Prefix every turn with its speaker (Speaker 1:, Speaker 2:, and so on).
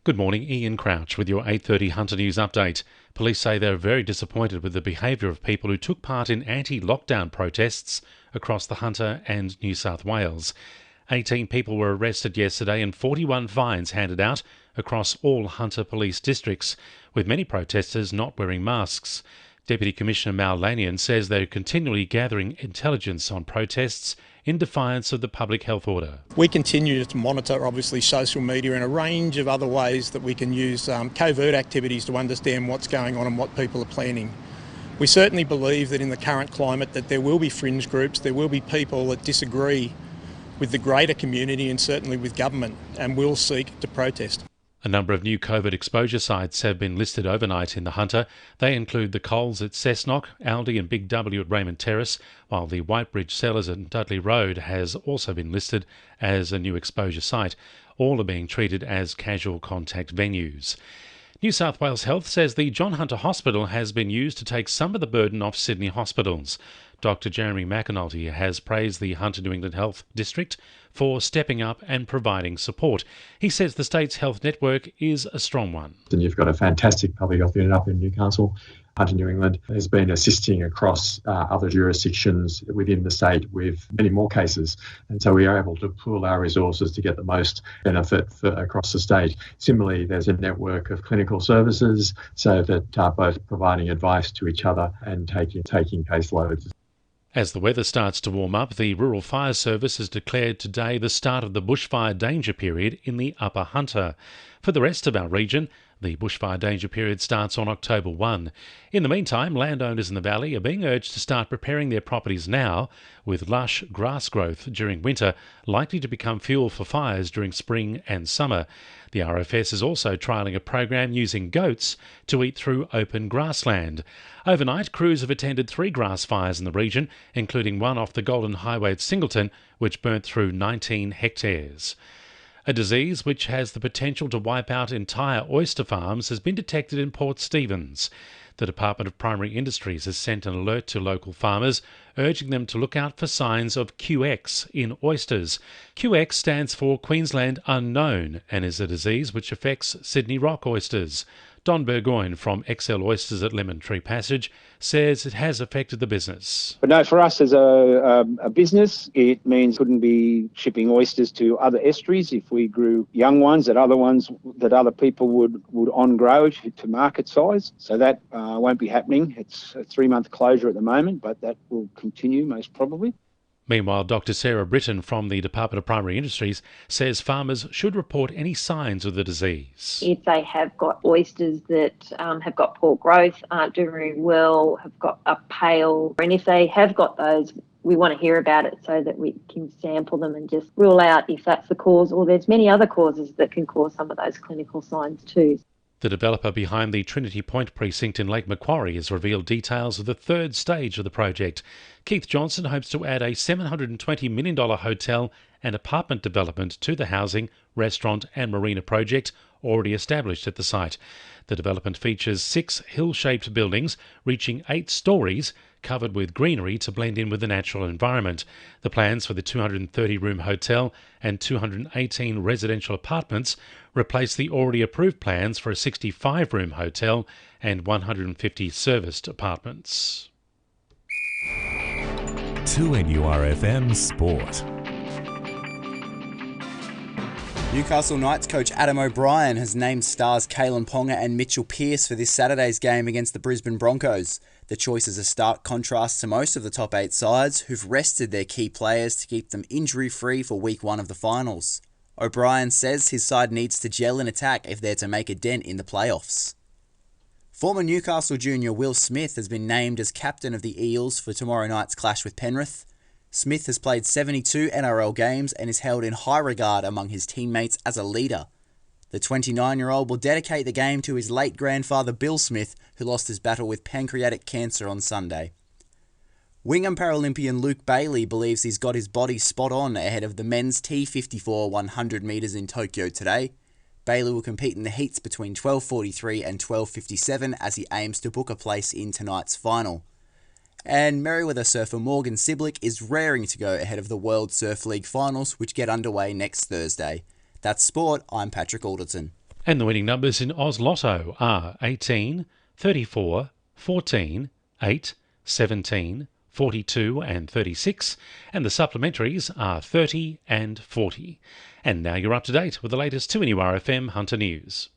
Speaker 1: Good morning, Ian Crouch with your 8:30 Hunter News update. Police say they're very disappointed with the behaviour of people who took part in anti-lockdown protests across the Hunter and New South Wales. 18 people were arrested yesterday and 41 fines handed out across all Hunter police districts, with many protesters not wearing masks. Deputy Commissioner Mal Lanian says they're continually gathering intelligence on protests in defiance of the public health order.
Speaker 2: We continue to monitor, obviously, social media and a range of other ways that we can use covert activities to understand what's going on and what people are planning. We certainly believe that in the current climate that there will be fringe groups, there will be people that disagree with the greater community and certainly with government, and will seek to protest.
Speaker 1: A number of new COVID exposure sites have been listed overnight in the Hunter. They include the Coles at Cessnock, Aldi and Big W at Raymond Terrace, while the Whitebridge Cellars at Dudley Road has also been listed as a new exposure site. All are being treated as casual contact venues. New South Wales Health says the John Hunter Hospital has been used to take some of the burden off Sydney hospitals. Dr Jeremy McAnulty has praised the Hunter New England Health District for stepping up and providing support. He says the state's health network is a strong one.
Speaker 3: And you've got a fantastic public health unit up in Newcastle. Hunter New England has been assisting across other jurisdictions within the state with many more cases. And so we are able to pool our resources to get the most benefit across the state. Similarly, there's a network of clinical services so that both providing advice to each other and taking caseloads.
Speaker 1: As the weather starts to warm up, the Rural Fire Service has declared today the start of the bushfire danger period in the Upper Hunter. For the rest of our region, the bushfire danger period starts on October 1. In the meantime, landowners in the valley are being urged to start preparing their properties now, with lush grass growth during winter likely to become fuel for fires during spring and summer. The RFS is also trialling a program using goats to eat through open grassland. Overnight, crews have attended 3 grass fires in the region, including one off the Golden Highway at Singleton, which burnt through 19 hectares. A disease which has the potential to wipe out entire oyster farms has been detected in Port Stephens. The Department of Primary Industries has sent an alert to local farmers, urging them to look out for signs of QX in oysters. QX stands for Queensland Unknown and is a disease which affects Sydney rock oysters. Don Burgoyne from XL Oysters at Lemon Tree Passage says it has affected the business.
Speaker 4: But no, for us as a business, it means we couldn't be shipping oysters to other estuaries if we grew young ones that other people would on grow to market size. So that won't be happening. It's a 3-month closure at the moment, but that will continue most probably.
Speaker 1: Meanwhile, Dr Sarah Britton from the Department of Primary Industries says farmers should report any signs of the disease.
Speaker 5: If they have got oysters that have got poor growth, aren't doing very well, have got a pale, and if they have got those, we want to hear about it so that we can sample them and just rule out if that's the cause, or there's many other causes that can cause some of those clinical signs too.
Speaker 1: The developer behind the Trinity Point precinct in Lake Macquarie has revealed details of the 3rd stage of the project. Keith Johnson hopes to add a $720 million hotel and apartment development to the housing, restaurant and marina project already established at the site. The development features 6 hill-shaped buildings reaching 8 stories, covered with greenery to blend in with the natural environment. The plans for the 230-room hotel and 218 residential apartments replace the already approved plans for a 65-room hotel and 150 serviced apartments.
Speaker 6: 2NURFM Sport.
Speaker 7: Newcastle Knights coach Adam O'Brien has named stars Kalen Ponga and Mitchell Pearce for this Saturday's game against the Brisbane Broncos. The choice is a stark contrast to most of the top 8 sides who've rested their key players to keep them injury-free for week 1 of the finals. O'Brien says his side needs to gel in attack if they're to make a dent in the playoffs. Former Newcastle junior Will Smith has been named as captain of the Eels for tomorrow night's clash with Penrith. Smith has played 72 NRL games and is held in high regard among his teammates as a leader. The 29-year-old will dedicate the game to his late grandfather Bill Smith, who lost his battle with pancreatic cancer on Sunday. Wingham Paralympian Luke Bailey believes he's got his body spot on ahead of the men's T54 100 metres in Tokyo today. Bailey will compete in the heats between 12:43 and 12:57 as he aims to book a place in tonight's final. And Merriweather surfer Morgan Siblick is raring to go ahead of the World Surf League finals, which get underway next Thursday. That's sport. I'm Patrick Alderton.
Speaker 1: And the winning numbers in Oz Lotto are 18, 34, 14, 8, 17, 42 and 36, and the supplementaries are 30 and 40. And now you're up to date with the latest 2NURFM Hunter News.